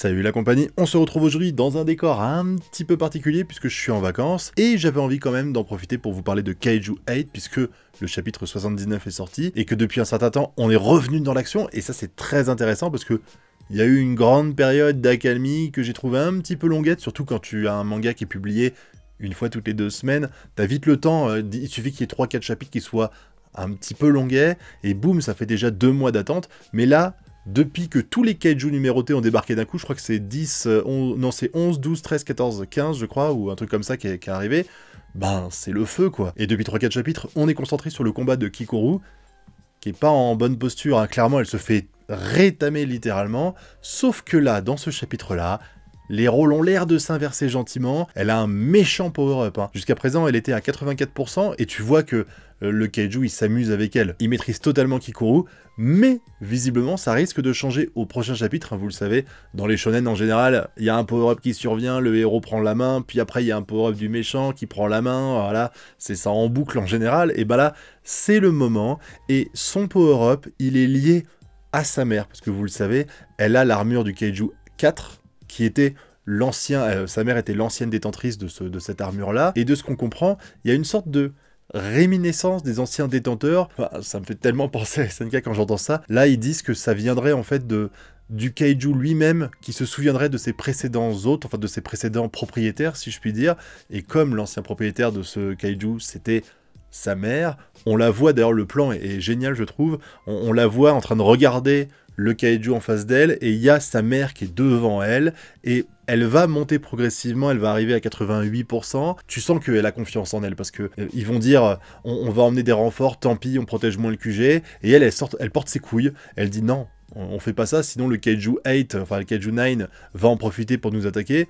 Salut la compagnie, on se retrouve aujourd'hui dans un décor un petit peu particulier puisque je suis en vacances et j'avais envie quand même d'en profiter pour vous parler de Kaiju 8 puisque le chapitre 79 est sorti et que depuis un certain temps on est revenu dans l'action et ça c'est très intéressant parce que il y a eu une grande période d'accalmie que j'ai trouvé un petit peu longuette, surtout quand tu as un manga qui est publié une fois toutes les 2 semaines, t'as vite le temps, il suffit qu'il y ait 3-4 chapitres qui soient un petit peu longuets et boum ça fait déjà 2 mois d'attente, mais là depuis que tous les kaiju numérotés ont débarqué d'un coup, je crois que c'est 10, 11, non c'est 11, 12, 13, 14, 15 je crois, ou un truc comme ça qui est arrivé, ben c'est le feu quoi. Et depuis 3-4 chapitres, on est concentré sur le combat de Kikoru, qui est pas en bonne posture, hein. Clairement elle se fait rétamer littéralement, sauf que là, dans ce chapitre-là, les rôles ont l'air de s'inverser gentiment, elle a un méchant power-up, hein. Jusqu'à présent elle était à 84%, et tu vois que le kaiju il s'amuse avec elle, il maîtrise totalement Kikoru, mais visiblement ça risque de changer au prochain chapitre, hein, vous le savez, dans les shonen en général, il y a un power-up qui survient, le héros prend la main, puis après il y a un power-up du méchant qui prend la main, voilà, c'est ça en boucle en général, et bah là, c'est le moment, et son power-up, il est lié à sa mère, parce que vous le savez, elle a l'armure du Kaiju 4, qui était l'ancien, sa mère était l'ancienne détentrice de cette armure-là, et de ce qu'on comprend, il y a une sorte de réminiscence des anciens détenteurs. Enfin, ça me fait tellement penser à SNK quand j'entends ça. Là, ils disent que ça viendrait en fait du kaiju lui-même, qui se souviendrait de ses précédents hôtes, enfin de ses précédents propriétaires, si je puis dire. Et comme l'ancien propriétaire de ce kaiju, c'était sa mère, on la voit, d'ailleurs le plan est génial je trouve, on la voit en train de regarder le kaiju en face d'elle, et il y a sa mère qui est devant elle, et elle va monter progressivement, elle va arriver à 88%, tu sens qu'elle a confiance en elle, parce que ils vont dire, on va emmener des renforts, tant pis, on protège moins le QG, et elle porte ses couilles, elle dit non, on fait pas ça, sinon le Kaiju 8, enfin le Kaiju 9 va en profiter pour nous attaquer.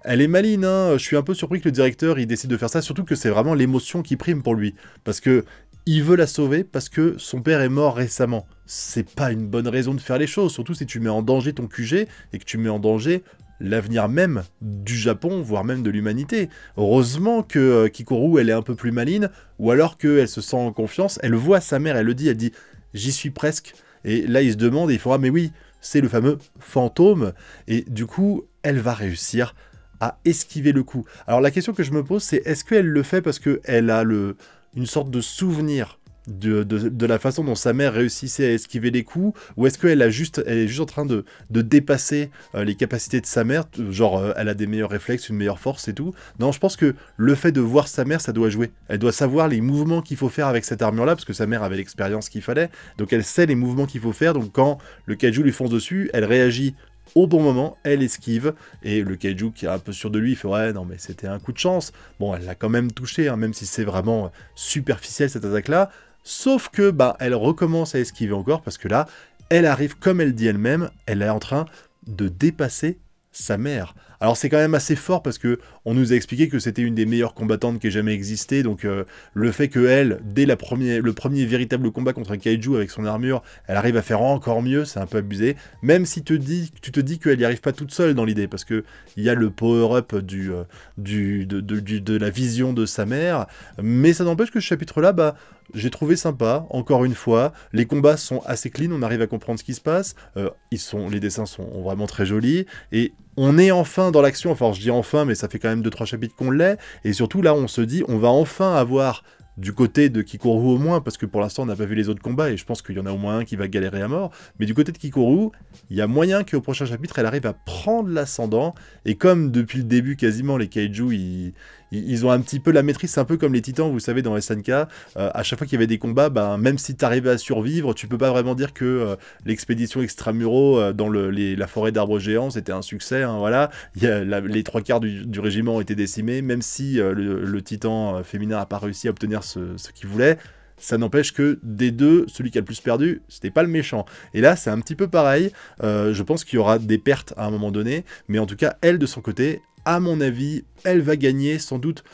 Elle est maligne, hein. Je suis un peu surpris que le directeur il décide de faire ça, surtout que c'est vraiment l'émotion qui prime pour lui, parce que il veut la sauver parce que son père est mort récemment. C'est pas une bonne raison de faire les choses, surtout si tu mets en danger ton QG et que tu mets en danger l'avenir même du Japon, voire même de l'humanité. Heureusement que Kikoru, elle est un peu plus maligne, ou alors qu'elle se sent en confiance, elle voit sa mère, elle dit « j'y suis presque ». Et là, il se demande, et il fera « mais oui, c'est le fameux fantôme ». Et du coup, elle va réussir à esquiver le coup. Alors la question que je me pose, c'est est-ce qu'elle le fait parce qu'elle a une sorte de souvenir de la façon dont sa mère réussissait à esquiver les coups, ou est-ce qu'elle est juste en train de dépasser les capacités de sa mère, genre elle a des meilleurs réflexes, une meilleure force et tout. Non, je pense que le fait de voir sa mère, ça doit jouer. Elle doit savoir les mouvements qu'il faut faire avec cette armure-là, parce que sa mère avait l'expérience qu'il fallait, donc elle sait les mouvements qu'il faut faire, donc quand le kaiju lui fonce dessus, elle réagit au bon moment, elle esquive, et le kaiju qui est un peu sûr de lui, il fait « ouais, non mais c'était un coup de chance ». Bon, elle l'a quand même touché, hein, même si c'est vraiment superficiel cette attaque-là, sauf que, bah, elle recommence à esquiver encore, parce que là, elle arrive, comme elle dit elle-même, elle est en train de dépasser sa mère. Alors c'est quand même assez fort parce que on nous a expliqué que c'était une des meilleures combattantes qui ait jamais existé, donc le fait que elle, dès le premier véritable combat contre un kaiju avec son armure, elle arrive à faire encore mieux, c'est un peu abusé, même si tu te dis qu'elle n'y arrive pas toute seule dans l'idée, parce que il y a le power-up de la vision de sa mère, mais ça n'empêche que ce chapitre-là, bah, j'ai trouvé sympa, encore une fois, les combats sont assez clean, on arrive à comprendre ce qui se passe, les dessins sont vraiment très jolis, et on est enfin dans l'action, enfin je dis enfin, mais ça fait quand même 2-3 chapitres qu'on l'est, et surtout là on se dit, on va enfin avoir du côté de Kikoru au moins, parce que pour l'instant on n'a pas vu les autres combats, et je pense qu'il y en a au moins un qui va galérer à mort, mais du côté de Kikoru, il y a moyen qu'au prochain chapitre elle arrive à prendre l'ascendant, et comme depuis le début quasiment les kaiju, ils ont un petit peu la maîtrise, c'est un peu comme les titans, vous savez, dans SNK, à chaque fois qu'il y avait des combats, ben, même si t'arrivais à survivre, tu peux pas vraiment dire que l'expédition extramuro dans la forêt d'arbres géants, c'était un succès, hein, voilà, les 3/4 du régiment ont été décimés, même si le titan féminin n'a pas réussi à obtenir ce qu'il voulait, ça n'empêche que des deux, celui qui a le plus perdu, c'était pas le méchant. Et là, c'est un petit peu pareil, je pense qu'il y aura des pertes à un moment donné, mais en tout cas, elle, de son côté, à mon avis, elle va gagner sans doute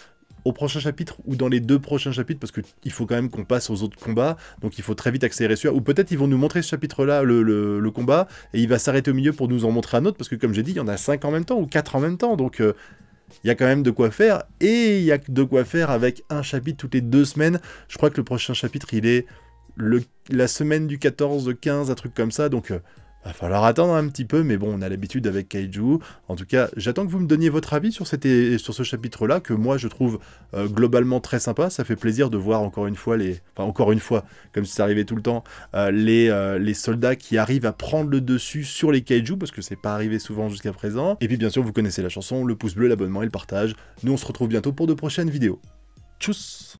au prochain chapitre ou dans les 2 prochains chapitres, parce qu'il faut quand même qu'on passe aux autres combats, donc il faut très vite accélérer celui-là, ou peut-être ils vont nous montrer ce chapitre-là, le combat, et il va s'arrêter au milieu pour nous en montrer un autre, parce que comme j'ai dit, il y en a 5 en même temps, ou 4 en même temps, donc il y a quand même de quoi faire, et il y a de quoi faire avec un chapitre toutes les 2 semaines, je crois que le prochain chapitre, il est la semaine du 14-15, un truc comme ça, donc Va falloir attendre un petit peu, mais bon, on a l'habitude avec Kaiju. En tout cas, j'attends que vous me donniez votre avis sur ce chapitre-là, que moi je trouve globalement très sympa. Ça fait plaisir de voir encore une fois comme si ça arrivait tout le temps, les soldats qui arrivent à prendre le dessus sur les Kaiju, parce que c'est pas arrivé souvent jusqu'à présent. Et puis bien sûr, vous connaissez la chanson, le pouce bleu, l'abonnement et le partage. Nous on se retrouve bientôt pour de prochaines vidéos. Tchuss!